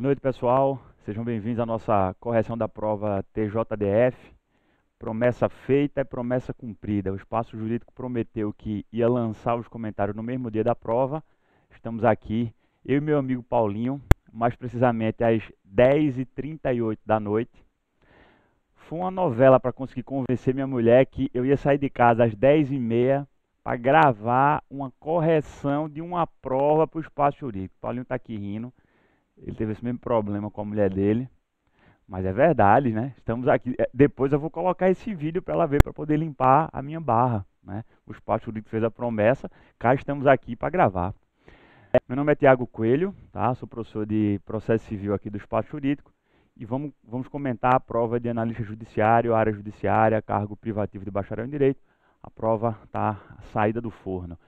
noite, pessoal. Sejam bem-vindos à nossa correção da prova TJDF. Promessa feita é promessa cumprida. O Espaço Jurídico prometeu que ia lançar os comentários no mesmo dia da prova. Estamos aqui, eu e meu amigo Paulinho, mais precisamente às 10h38 da noite. Foi uma novela para conseguir convencer minha mulher que eu ia sair de casa às 10h30 para gravar uma correção de uma prova para o Espaço Jurídico. Paulinho está aqui rindo. Ele teve esse mesmo problema com a mulher dele, mas é verdade, né? Estamos aqui. Depois eu vou colocar esse vídeo para ela ver, para poder limpar a minha barra, né? O Espaço Jurídico fez a promessa, cá estamos aqui para gravar. Meu nome é Tiago Coelho, tá? Sou professor de processo civil aqui do Espaço Jurídico e vamos comentar a prova de analista judiciário, área judiciária, cargo privativo de bacharel em direito. A prova está saída do forno.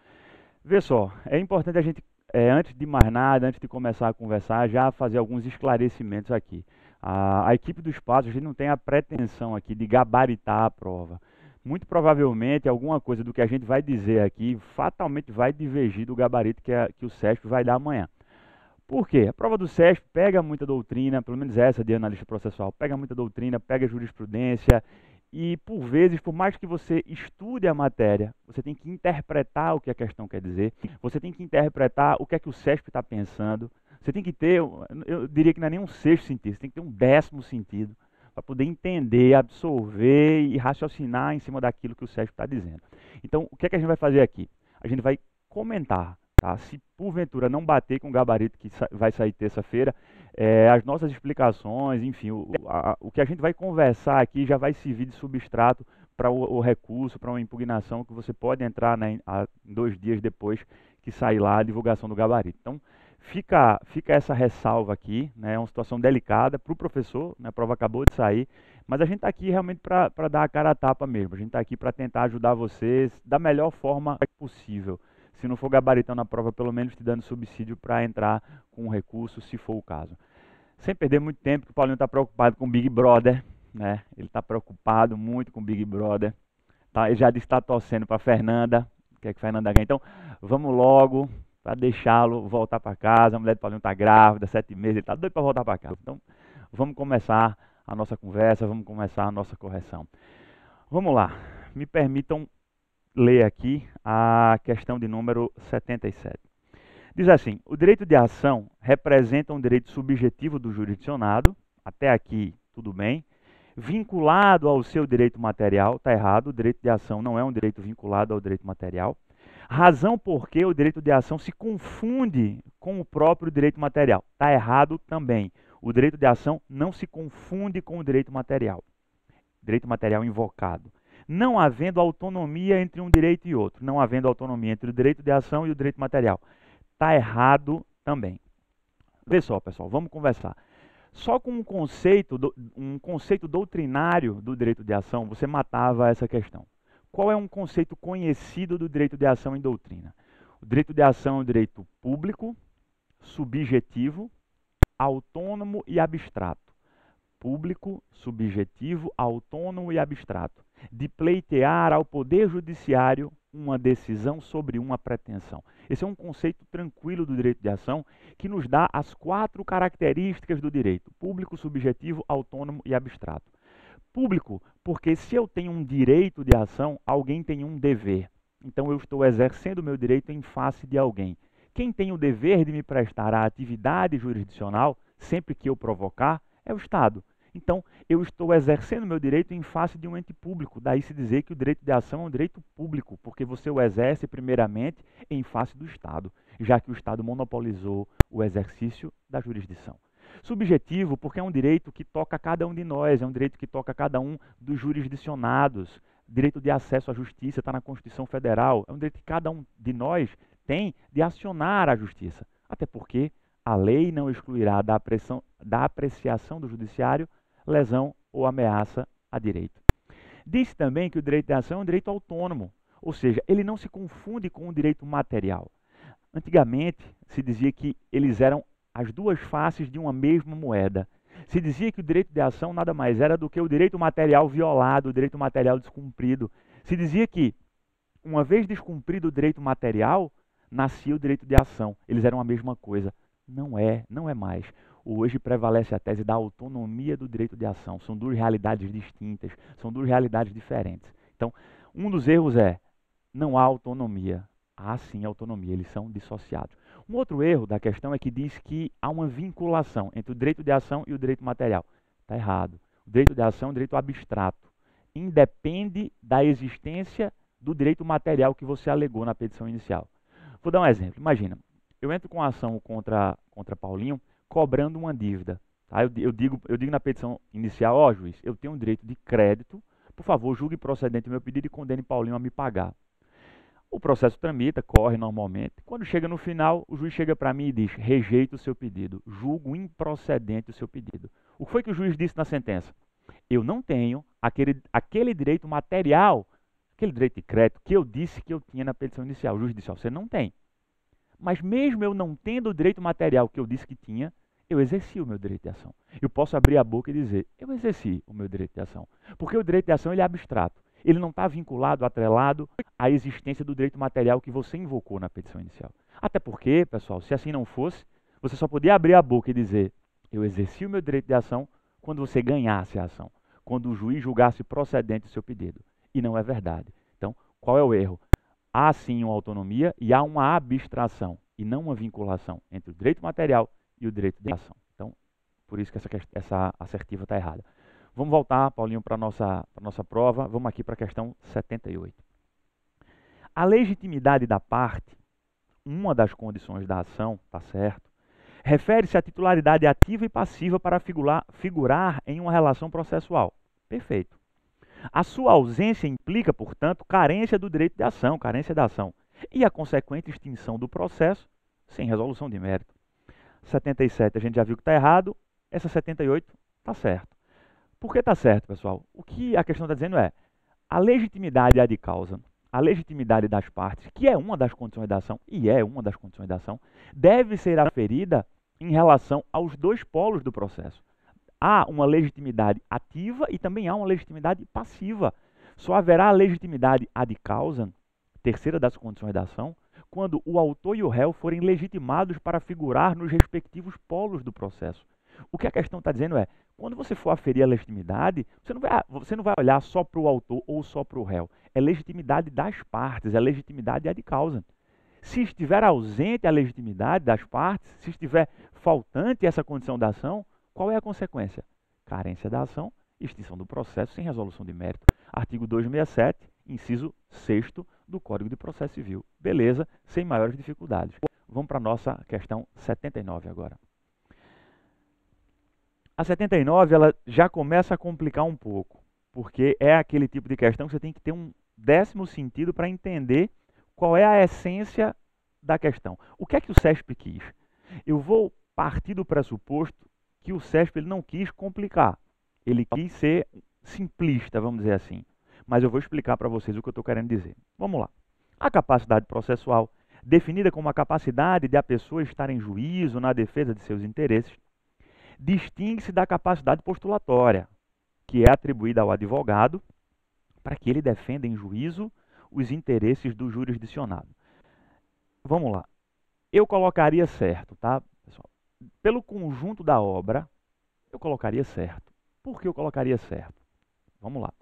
Vê só, é importante a gente antes de mais nada, antes de começar a conversar, já fazer alguns esclarecimentos aqui. A equipe do Espaço, a gente não tem a pretensão aqui de gabaritar a prova. Muito provavelmente, alguma coisa do que a gente vai dizer aqui, fatalmente vai divergir do gabarito que o SESP vai dar amanhã. Por quê? A prova do SESP pega muita doutrina, pelo menos essa de analista processual, pega muita doutrina, pega jurisprudência, e, por vezes, por mais que você estude a matéria, você tem que interpretar o que a questão quer dizer, você tem que interpretar o que é que o SESP está pensando, você tem que ter, eu diria que não é nem um sexto sentido, você tem que ter um 10º sentido, para poder entender, absorver e raciocinar em cima daquilo que o SESP está dizendo. Então, o que é que a gente vai fazer aqui? A gente vai comentar. Tá? Se porventura não bater com o gabarito que vai sair terça-feira, as nossas explicações, enfim, o que a gente vai conversar aqui já vai servir de substrato para o recurso, para uma impugnação que você pode entrar, né, 2 dias depois que sair lá a divulgação do gabarito. Então, fica essa ressalva aqui, né, é uma situação delicada para o professor, né, a prova acabou de sair, mas a gente está aqui realmente para dar a cara a tapa mesmo, a gente está aqui para tentar ajudar vocês da melhor forma possível. Se não for gabaritando a prova, pelo menos te dando subsídio para entrar com um recurso, se for o caso. Sem perder muito tempo, que o Paulinho está preocupado com o Big Brother, né? Ele está preocupado muito com o Big Brother. Tá? Ele já disse que está torcendo para a Fernanda, quer que a Fernanda ganhe. Então, vamos logo, para deixá-lo voltar para casa. A mulher do Paulinho está grávida, 7 meses, ele está doido para voltar para casa. Então, vamos começar a nossa conversa, vamos começar a nossa correção. Vamos lá, me permitam ler aqui a questão de número 77. Diz assim: o direito de ação representa um direito subjetivo do jurisdicionado, até aqui tudo bem, vinculado ao seu direito material, está errado, o direito de ação não é um direito vinculado ao direito material, razão porque o direito de ação se confunde com o próprio direito material, está errado também, o direito de ação não se confunde com o direito material invocado. Não havendo autonomia entre um direito e outro, não havendo autonomia entre o direito de ação e o direito material. Está errado também. Vê só, pessoal, vamos conversar. Só com um conceito doutrinário do direito de ação, você matava essa questão. Qual é um conceito conhecido do direito de ação em doutrina? O direito de ação é um direito público, subjetivo, autônomo e abstrato. Público, subjetivo, autônomo e abstrato, de pleitear ao Poder Judiciário uma decisão sobre uma pretensão. Esse é um conceito tranquilo do direito de ação que nos dá as 4 características do direito: público, subjetivo, autônomo e abstrato. Público, porque se eu tenho um direito de ação, alguém tem um dever. Então eu estou exercendo o meu direito em face de alguém. Quem tem o dever de me prestar a atividade jurisdicional, sempre que eu provocar, é o Estado. Então, eu estou exercendo meu direito em face de um ente público. Daí se dizer que o direito de ação é um direito público, porque você o exerce primeiramente em face do Estado, já que o Estado monopolizou o exercício da jurisdição. Subjetivo, porque é um direito que toca a cada um de nós, é um direito que toca a cada um dos jurisdicionados. Direito de acesso à justiça está na Constituição Federal, é um direito que cada um de nós tem de acionar a justiça. Até porque a lei não excluirá da apreciação do judiciário lesão ou ameaça a direito. Diz também que o direito de ação é um direito autônomo, ou seja, ele não se confunde com o direito material. Antigamente se dizia que eles eram as 2 faces de uma mesma moeda. Se dizia que o direito de ação nada mais era do que o direito material violado, o direito material descumprido. Se dizia que, uma vez descumprido o direito material, nascia o direito de ação. Eles eram a mesma coisa. Não é mais. Hoje prevalece a tese da autonomia do direito de ação. São duas realidades distintas, são duas realidades diferentes. Então, um dos erros é, não há autonomia. Há sim autonomia, eles são dissociados. Um outro erro da questão é que diz que há uma vinculação entre o direito de ação e o direito material. Está errado. O direito de ação é um direito abstrato. Independe da existência do direito material que você alegou na petição inicial. Vou dar um exemplo. Imagina, eu entro com a ação contra Paulinho cobrando uma dívida. Tá? Eu digo na petição inicial, ó juiz, eu tenho um direito de crédito, por favor, julgue procedente o meu pedido e condene Paulinho a me pagar. O processo tramita, corre normalmente. Quando chega no final, o juiz chega para mim e diz, rejeito o seu pedido, julgo improcedente o seu pedido. O que foi que o juiz disse na sentença? Eu não tenho aquele direito material, aquele direito de crédito que eu disse que eu tinha na petição inicial. O juiz disse, ó, você não tem. Mas mesmo eu não tendo o direito material que eu disse que tinha, eu exerci o meu direito de ação. Eu posso abrir a boca e dizer, eu exerci o meu direito de ação. Porque o direito de ação ele é abstrato. Ele não está vinculado, atrelado à existência do direito material que você invocou na petição inicial. Até porque, pessoal, se assim não fosse, você só podia abrir a boca e dizer, eu exerci o meu direito de ação quando você ganhasse a ação, quando o juiz julgasse procedente o seu pedido. E não é verdade. Então, qual é o erro? Há sim uma autonomia e há uma abstração, e não uma vinculação entre o direito material e o direito de ação. Então, por isso que essa assertiva está errada. Vamos voltar, Paulinho, para a nossa prova. Vamos aqui para a questão 78. A legitimidade da parte, uma das condições da ação, está certo, refere-se à titularidade ativa e passiva para figurar em uma relação processual. Perfeito. A sua ausência implica, portanto, carência do direito de ação, carência da ação, e a consequente extinção do processo sem resolução de mérito. 77 a gente já viu que está errado, essa 78 está certo. Por que está certo, pessoal? O que a questão está dizendo é, a legitimidade ad causa, a legitimidade das partes, que é uma das condições da ação, e é uma das condições da ação, deve ser aferida em relação aos dois polos do processo. Há uma legitimidade ativa e também há uma legitimidade passiva. Só haverá legitimidade ad causa, terceira das condições da ação, quando o autor e o réu forem legitimados para figurar nos respectivos polos do processo. O que a questão está dizendo é, quando você for aferir a legitimidade, você não vai olhar só para o autor ou só para o réu. É legitimidade das partes, é legitimidade ad causa. Se estiver ausente a legitimidade das partes, se estiver faltante essa condição da ação, qual é a consequência? Carência da ação, extinção do processo sem resolução de mérito. Artigo 267, inciso 6º do Código de Processo Civil. Beleza, sem maiores dificuldades. Vamos para a nossa questão 79 agora. A 79 ela já começa a complicar um pouco, porque é aquele tipo de questão que você tem que ter um décimo sentido para entender qual é a essência da questão. O que é que o CESP quis? Eu vou partir do pressuposto que o CESP ele não quis complicar, ele quis ser simplista, vamos dizer assim. Mas eu vou explicar para vocês o que eu estou querendo dizer. Vamos lá. A capacidade processual, definida como a capacidade de a pessoa estar em juízo na defesa de seus interesses, distingue-se da capacidade postulatória, que é atribuída ao advogado para que ele defenda em juízo os interesses do jurisdicionado. Vamos lá. Eu colocaria certo, tá, pessoal? Pelo conjunto da obra, eu colocaria certo. Por que eu colocaria certo? Vamos lá.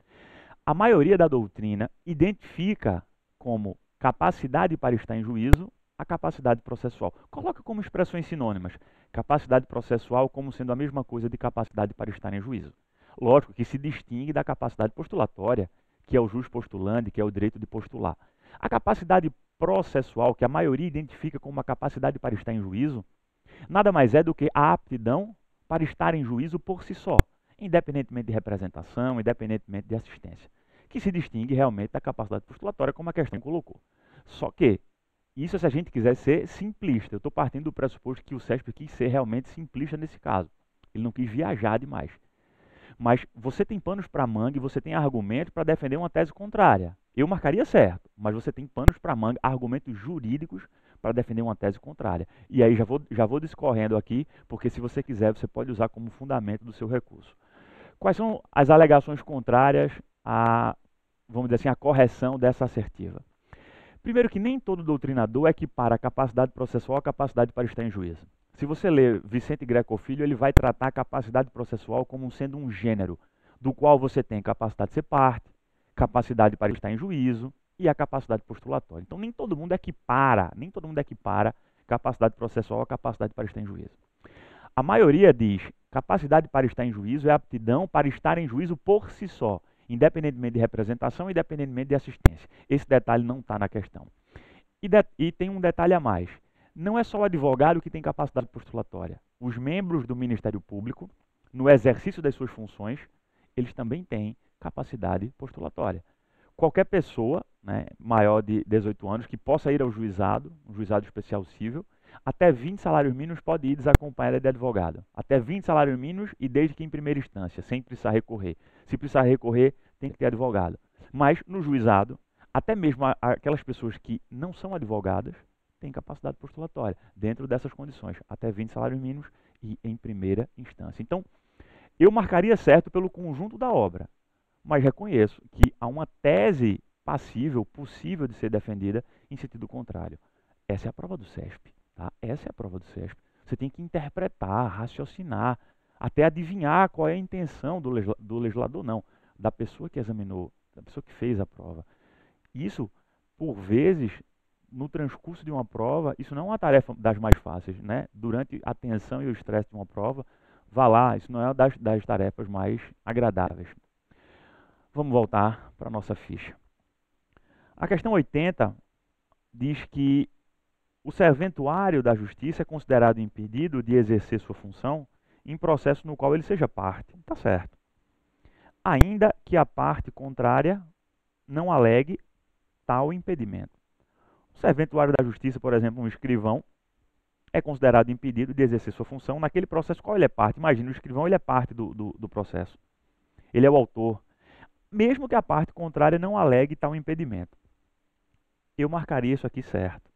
A maioria da doutrina identifica como capacidade para estar em juízo a capacidade processual. Coloca como expressões sinônimas. Capacidade processual como sendo a mesma coisa de capacidade para estar em juízo. Lógico que se distingue da capacidade postulatória, que é o jus postulandi, que é o direito de postular. A capacidade processual, que a maioria identifica como uma capacidade para estar em juízo, nada mais é do que a aptidão para estar em juízo por si só, independentemente de representação, independentemente de assistência, que se distingue realmente da capacidade postulatória, como a questão colocou. Só que, isso se a gente quiser ser simplista, eu estou partindo do pressuposto que o CESP quis ser realmente simplista nesse caso. Ele não quis viajar demais. Mas você tem panos para manga e você tem argumentos para defender uma tese contrária. Eu marcaria certo, mas você tem panos para manga, argumentos jurídicos para defender uma tese contrária. E aí já vou discorrendo aqui, porque se você quiser, você pode usar como fundamento do seu recurso. Quais são as alegações contrárias a, vamos dizer assim, a correção dessa assertiva? Primeiro que nem todo doutrinador equipara a capacidade processual à capacidade para estar em juízo. Se você ler Vicente Greco Filho, ele vai tratar a capacidade processual como sendo um gênero, do qual você tem capacidade de ser parte, capacidade para estar em juízo e a capacidade postulatória. Então nem todo mundo equipara capacidade processual à capacidade para estar em juízo. A maioria diz capacidade para estar em juízo é aptidão para estar em juízo por si só, independentemente de representação, independentemente de assistência. Esse detalhe não está na questão. E tem um detalhe a mais. Não é só o advogado que tem capacidade postulatória. Os membros do Ministério Público, no exercício das suas funções, eles também têm capacidade postulatória. Qualquer pessoa, né, maior de 18 anos que possa ir ao juizado, um juizado especial cível, até 20 salários mínimos pode ir desacompanhada de advogado. Até 20 salários mínimos e desde que em primeira instância, sem precisar recorrer. Se precisar recorrer, tem que ter advogado. Mas no juizado, até mesmo aquelas pessoas que não são advogadas têm capacidade postulatória, dentro dessas condições, até 20 salários mínimos e em primeira instância. Então, eu marcaria certo pelo conjunto da obra, mas reconheço que há uma tese passível, possível de ser defendida em sentido contrário. Essa é a prova do CESP. Tá? Essa é a prova do CESP. Você tem que interpretar, raciocinar, até adivinhar qual é a intenção do legislador, não, da pessoa que examinou, da pessoa que fez a prova. Isso, por vezes, no transcurso de uma prova, isso não é uma tarefa das mais fáceis, né? Durante a tensão e o estresse de uma prova, vá lá, isso não é uma das tarefas mais agradáveis. Vamos voltar para a nossa ficha. A questão 80 diz que o serventuário da justiça é considerado impedido de exercer sua função em processo no qual ele seja parte. Está certo. Ainda que a parte contrária não alegue tal impedimento. O serventuário da justiça, por exemplo, um escrivão, é considerado impedido de exercer sua função naquele processo qual ele é parte. Imagina, o escrivão ele é parte do processo. Ele é o autor. Mesmo que a parte contrária não alegue tal impedimento. Eu marcaria isso aqui certo.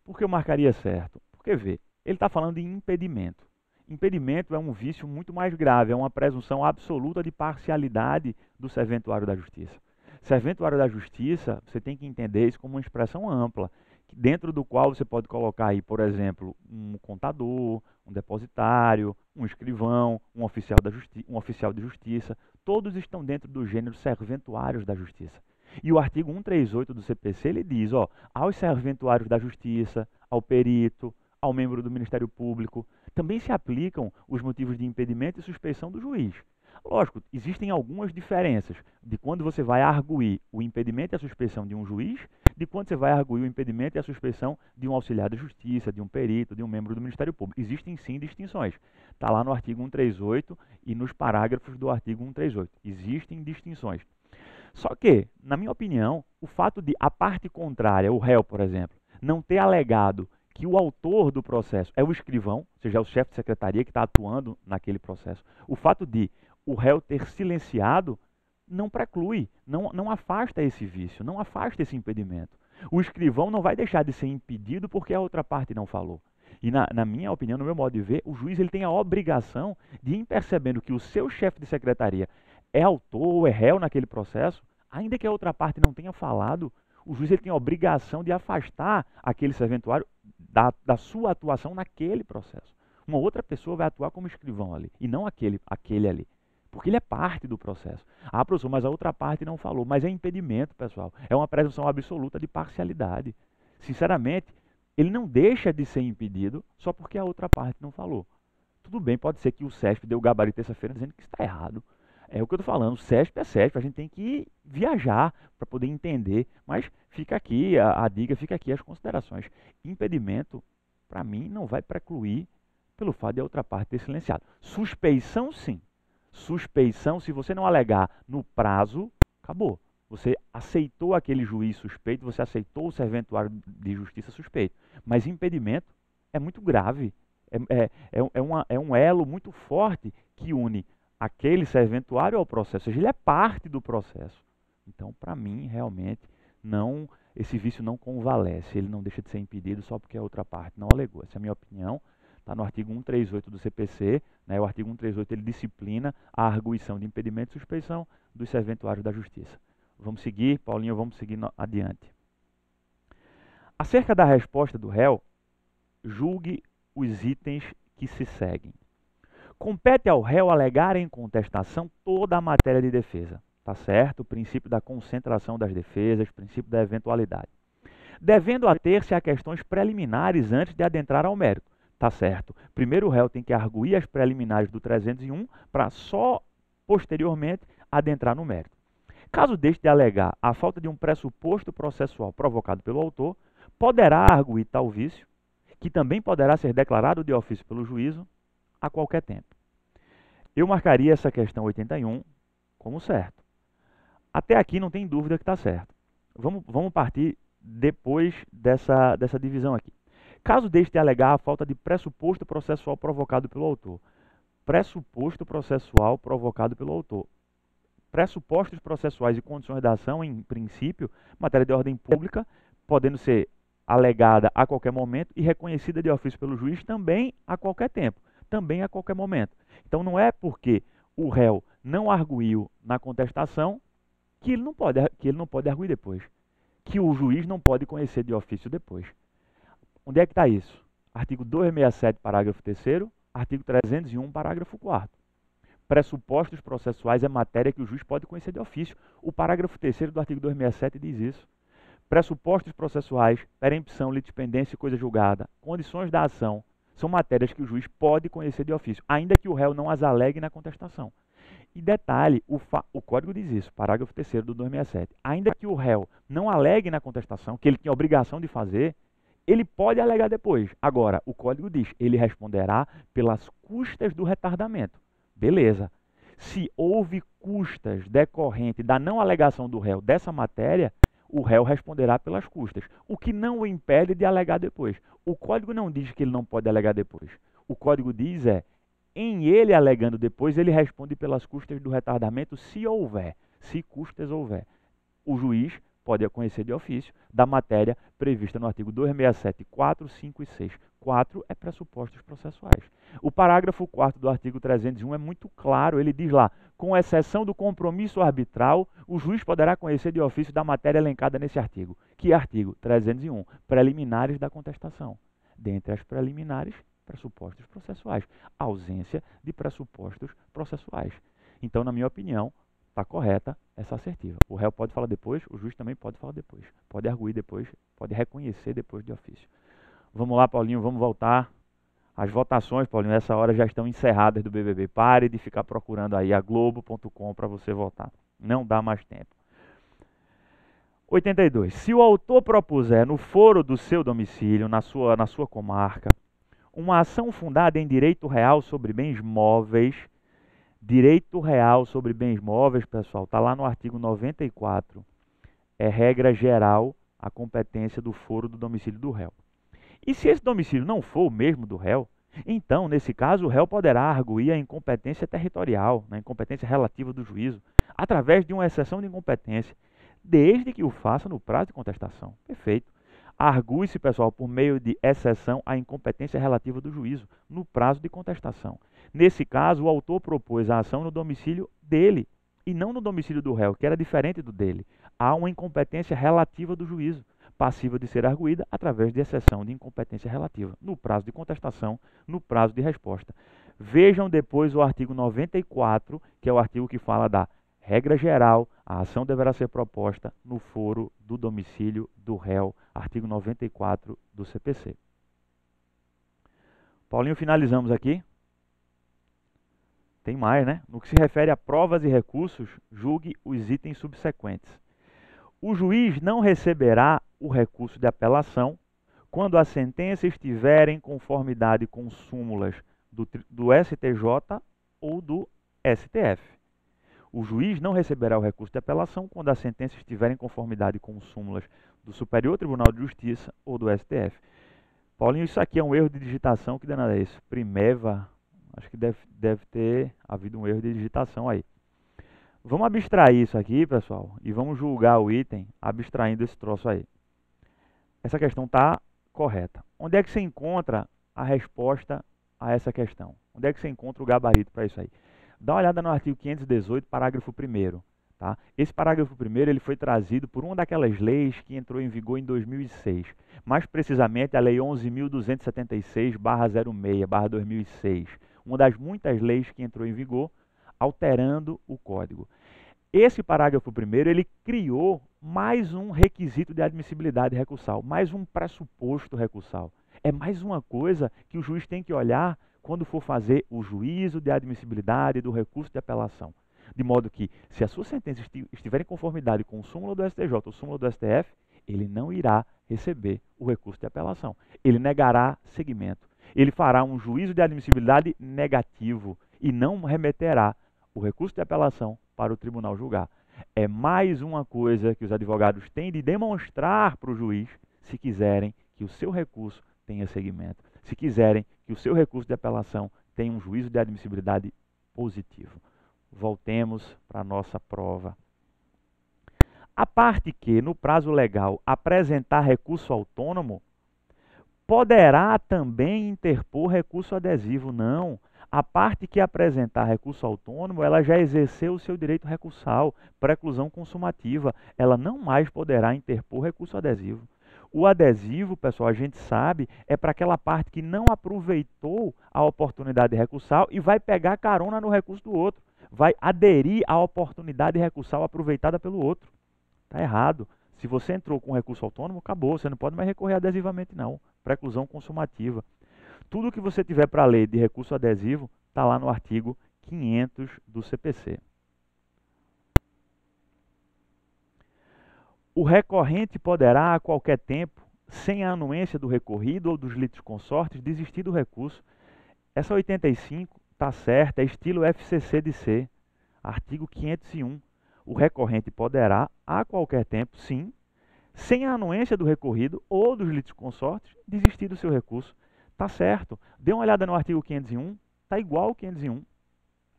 Por que eu marcaria certo? Porque, vê, ele está falando em impedimento. Impedimento é um vício muito mais grave, é uma presunção absoluta de parcialidade do serventuário da justiça. Serventuário da justiça, você tem que entender isso como uma expressão ampla, dentro do qual você pode colocar aí, por exemplo, um contador, um depositário, um escrivão, um oficial de justiça. Todos estão dentro do gênero serventuários da justiça. E o artigo 138 do CPC, ele diz, ó, aos serventuários da justiça, ao perito, ao membro do Ministério Público, também se aplicam os motivos de impedimento e suspeição do juiz. Lógico, existem algumas diferenças de quando você vai arguir o impedimento e a suspeição de um juiz, de quando você vai arguir o impedimento e a suspeição de um auxiliar da justiça, de um perito, de um membro do Ministério Público. Existem sim distinções. Está lá no artigo 138 e nos parágrafos do artigo 138. Existem distinções. Só que, na minha opinião, o fato de a parte contrária, o réu, por exemplo, não ter alegado que o autor do processo é o escrivão, ou seja, é o chefe de secretaria que está atuando naquele processo, o fato de o réu ter silenciado não preclui, não afasta esse vício, não afasta esse impedimento. O escrivão não vai deixar de ser impedido porque a outra parte não falou. E na minha opinião, no meu modo de ver, o juiz ele tem a obrigação de ir percebendo que o seu chefe de secretaria é autor ou é réu naquele processo, ainda que a outra parte não tenha falado, o juiz ele tem a obrigação de afastar aquele serventuário da sua atuação naquele processo. Uma outra pessoa vai atuar como escrivão ali, e não aquele ali. Porque ele é parte do processo. Ah, professor, mas a outra parte não falou. Mas é impedimento, pessoal. É uma presunção absoluta de parcialidade. Sinceramente, ele não deixa de ser impedido só porque a outra parte não falou. Tudo bem, pode ser que o CESP deu o gabarito terça-feira dizendo que está errado. É o que eu estou falando, CESP é CESP, a gente tem que viajar para poder entender. Mas fica aqui a dica, fica aqui as considerações. Impedimento, para mim, não vai precluir pelo fato de a outra parte ter silenciado. Suspeição, sim. Suspeição, se você não alegar no prazo, acabou. Você aceitou aquele juiz suspeito, você aceitou o serventuário de justiça suspeito. Mas impedimento é muito grave. É um elo muito forte que une aquele serventuário ao processo. Ou seja, ele é parte do processo. Então, para mim, realmente, não, esse vício não convalesce. Ele não deixa de ser impedido só porque a outra parte não alegou. Essa é a minha opinião. Está no artigo 138 do CPC, né? O artigo 138 ele disciplina a arguição de impedimento e suspeição dos serventuários da justiça. Vamos seguir, Paulinho, vamos seguir adiante. Acerca da resposta do réu, julgue os itens que se seguem. Compete ao réu alegar em contestação toda a matéria de defesa. Tá certo? O princípio da concentração das defesas, o princípio da eventualidade. Devendo ater-se a questões preliminares antes de adentrar ao mérito. Tá certo? Primeiro o réu tem que arguir as preliminares do 301 para só posteriormente adentrar no mérito. Caso deixe de alegar a falta de um pressuposto processual provocado pelo autor, poderá arguir tal vício, que também poderá ser declarado de ofício pelo juízo a qualquer tempo. Eu marcaria essa questão 81 como certo. Até aqui não tem dúvida que está certo. Vamos partir depois dessa divisão aqui. Caso deixe de alegar a falta de pressuposto processual provocado pelo autor. Pressuposto processual provocado pelo autor. Pressupostos processuais e condições da ação, em princípio, matéria de ordem pública, podendo ser alegada a qualquer momento e reconhecida de ofício pelo juiz também a qualquer tempo, também a qualquer momento. Então não é porque o réu não arguiu na contestação que ele não pode arguir depois, que o juiz não pode conhecer de ofício depois. Onde é que está isso? Artigo 267, parágrafo 3º, artigo 301, parágrafo 4º. Pressupostos processuais é matéria que o juiz pode conhecer de ofício. O parágrafo 3º do artigo 267 diz isso. Pressupostos processuais, perempção, litispendência e coisa julgada, condições da ação, são matérias que o juiz pode conhecer de ofício, ainda que o réu não as alegue na contestação. E detalhe, o Código diz isso, parágrafo 3º do 267. Ainda que o réu não alegue na contestação, que ele tem a obrigação de fazer, ele pode alegar depois. Agora, o Código diz, ele responderá pelas custas do retardamento. Beleza. Se houve custas decorrentes da não alegação do réu dessa matéria, o réu responderá pelas custas, o que não o impede de alegar depois. O Código não diz que ele não pode alegar depois. O Código diz em ele alegando depois, ele responde pelas custas do retardamento se houver, se custas houver. O juiz pode conhecer de ofício da matéria prevista no artigo 267, 4, 5 e 6. 4 é pressupostos processuais. O parágrafo 4º do artigo 301 é muito claro, ele diz lá, com exceção do compromisso arbitral, o juiz poderá conhecer de ofício da matéria elencada nesse artigo. Que artigo? 301, preliminares da contestação. Dentre as preliminares, pressupostos processuais. Ausência de pressupostos processuais. Então, na minha opinião, está correta essa assertiva. O réu pode falar depois, o juiz também pode falar depois. Pode arguir depois, pode reconhecer depois de ofício. Vamos lá, Paulinho, vamos voltar. As votações, Paulinho, nessa hora já estão encerradas do BBB. Pare de ficar procurando aí a Globo.com para você votar. Não dá mais tempo. 82. Se o autor propuser no foro do seu domicílio, na sua comarca, uma ação fundada em direito real sobre bens móveis, direito real sobre bens móveis, pessoal, está lá no artigo 94. É regra geral a competência do foro do domicílio do réu. E se esse domicílio não for o mesmo do réu, então, nesse caso, o réu poderá arguir a incompetência territorial, na incompetência relativa do juízo, através de uma exceção de incompetência, desde que o faça no prazo de contestação. Perfeito. Argue-se, pessoal, por meio de exceção à incompetência relativa do juízo, no prazo de contestação. Nesse caso, o autor propôs a ação no domicílio dele, e não no domicílio do réu, que era diferente do dele. Há uma incompetência relativa do juízo, passível de ser arguída através de exceção de incompetência relativa, no prazo de contestação, no prazo de resposta. Vejam depois o artigo 94, que é o artigo que fala da regra geral, a ação deverá ser proposta no foro do domicílio do réu, artigo 94 do CPC. Paulinho, finalizamos aqui. Tem mais, né? No que se refere a provas e recursos, julgue os itens subsequentes. O juiz não receberá o recurso de apelação quando a sentença estiver em conformidade com súmulas do STJ ou do STF. O juiz não receberá o recurso de apelação quando a sentença estiver em conformidade com súmulas do Superior Tribunal de Justiça ou do STF. Paulinho, isso aqui é um erro de digitação, que danada é isso? Primeva, acho que deve ter havido um erro de digitação aí. Vamos abstrair isso aqui, pessoal, e vamos julgar o item abstraindo esse troço aí. Essa questão está correta. Onde é que você encontra a resposta a essa questão? Onde é que você encontra o gabarito para isso aí? Dá uma olhada no artigo 518, parágrafo 1º. Tá? Esse parágrafo primeiro ele foi trazido por uma daquelas leis que entrou em vigor em 2006. Mais precisamente, a Lei 11.276/06/2006. Uma das muitas leis que entrou em vigor, alterando o Código. Esse parágrafo primeiro ele criou mais um requisito de admissibilidade recursal, mais um pressuposto recursal. É mais uma coisa que o juiz tem que olhar quando for fazer o juízo de admissibilidade do recurso de apelação. De modo que, se a sua sentença estiver em conformidade com o súmula do STJ ou o súmula do STF, ele não irá receber o recurso de apelação. Ele negará seguimento. Ele fará um juízo de admissibilidade negativo e não remeterá o recurso de apelação para o tribunal julgar. É mais uma coisa que os advogados têm de demonstrar para o juiz se quiserem que o seu recurso tenha seguimento, se quiserem que o seu recurso de apelação tenha um juízo de admissibilidade positivo. Voltemos para a nossa prova. A parte que, no prazo legal, apresentar recurso autônomo, poderá também interpor recurso adesivo. Não. A parte que apresentar recurso autônomo, ela já exerceu o seu direito recursal, preclusão consumativa. Ela não mais poderá interpor recurso adesivo. O adesivo, pessoal, a gente sabe, é para aquela parte que não aproveitou a oportunidade recursal e vai pegar carona no recurso do outro. Vai aderir à oportunidade recursal aproveitada pelo outro. Está errado. Se você entrou com recurso autônomo, acabou. Você não pode mais recorrer adesivamente, não. Preclusão consumativa. Tudo que você tiver para ler de recurso adesivo está lá no artigo 500 do CPC. O recorrente poderá, a qualquer tempo, sem a anuência do recorrido ou dos litisconsortes, desistir do recurso. Essa 85 está certa, é estilo FCC de C, artigo 501. O recorrente poderá, a qualquer tempo, sim, sem a anuência do recorrido ou dos litisconsortes, desistir do seu recurso. Está certo. Dê uma olhada no artigo 501, está igual ao 501.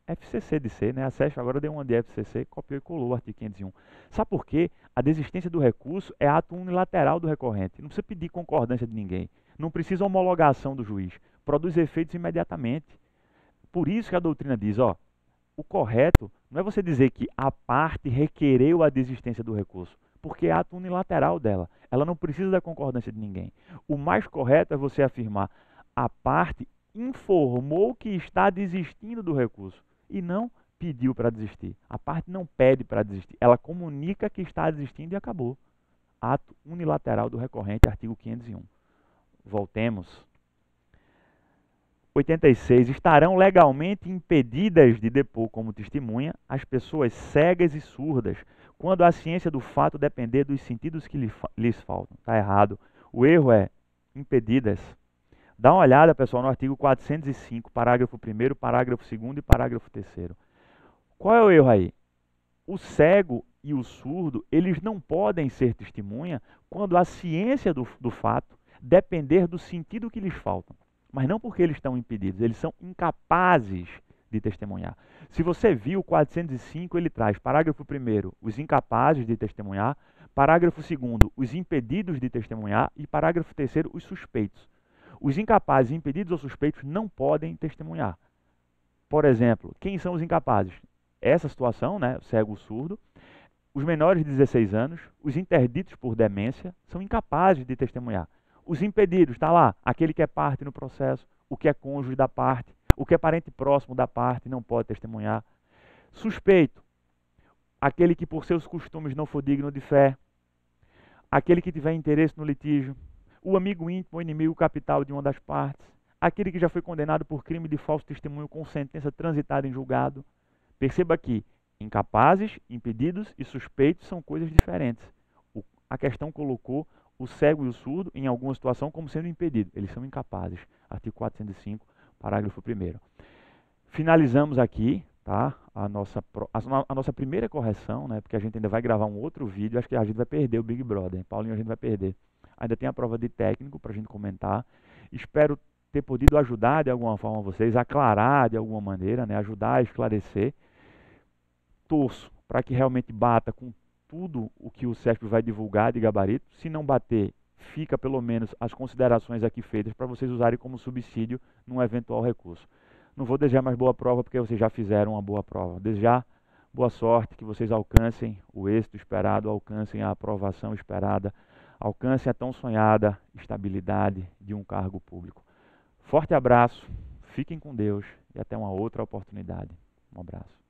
FCC de C, né? A SESP agora deu uma de FCC, copiou e colou o artigo 501. Sabe por quê? A desistência do recurso é ato unilateral do recorrente. Não precisa pedir concordância de ninguém. Não precisa homologação do juiz. Produz efeitos imediatamente. Por isso que a doutrina diz, ó, o correto não é você dizer que a parte requereu a desistência do recurso, porque é ato unilateral dela. Ela não precisa da concordância de ninguém. O mais correto é você afirmar a parte informou que está desistindo do recurso e não pediu para desistir. A parte não pede para desistir, ela comunica que está desistindo e acabou. Ato unilateral do recorrente, artigo 501. Voltemos. 86. Estarão legalmente impedidas de depor como testemunha as pessoas cegas e surdas, quando a ciência do fato depender dos sentidos que lhes faltam. Está errado. O erro é impedidas. Dá uma olhada, pessoal, no artigo 405, parágrafo 1º, parágrafo 2º e parágrafo 3º. Qual é o erro aí? O cego e o surdo, eles não podem ser testemunha quando a ciência do fato depender do sentido que lhes faltam. Mas não porque eles estão impedidos, eles são incapazes de testemunhar. Se você viu o 405, ele traz parágrafo 1º, os incapazes de testemunhar, parágrafo 2º, os impedidos de testemunhar e parágrafo 3º, os suspeitos. Os incapazes, impedidos ou suspeitos não podem testemunhar. Por exemplo, quem são os incapazes? Essa situação, né, cego ou surdo, os menores de 16 anos, os interditos por demência, são incapazes de testemunhar. Os impedidos, está lá, aquele que é parte no processo, o que é cônjuge da parte, o que é parente próximo da parte, não pode testemunhar. Suspeito, aquele que por seus costumes não for digno de fé, aquele que tiver interesse no litígio, o amigo íntimo ou inimigo capital de uma das partes, aquele que já foi condenado por crime de falso testemunho com sentença transitada em julgado. Perceba que incapazes, impedidos e suspeitos são coisas diferentes. A questão colocou o cego e o surdo, em alguma situação, como sendo impedido. Eles são incapazes. Artigo 405, parágrafo 1º. Finalizamos aqui, tá, a nossa primeira correção, né, porque a gente ainda vai gravar um outro vídeo. Acho que a gente vai perder o Big Brother. Paulinho, a gente vai perder. Ainda tem a prova de técnico para a gente comentar. Espero ter podido ajudar de alguma forma vocês, aclarar de alguma maneira, né, ajudar a esclarecer. Torço para que realmente bata com tudo o que o CESP vai divulgar de gabarito. Se não bater, fica pelo menos as considerações aqui feitas para vocês usarem como subsídio num eventual recurso. Não vou desejar mais boa prova porque vocês já fizeram uma boa prova. Desejar Boa sorte, que vocês alcancem o êxito esperado, alcancem a aprovação esperada, alcancem a tão sonhada estabilidade de um cargo público. Forte abraço, fiquem com Deus e até uma outra oportunidade. Um abraço.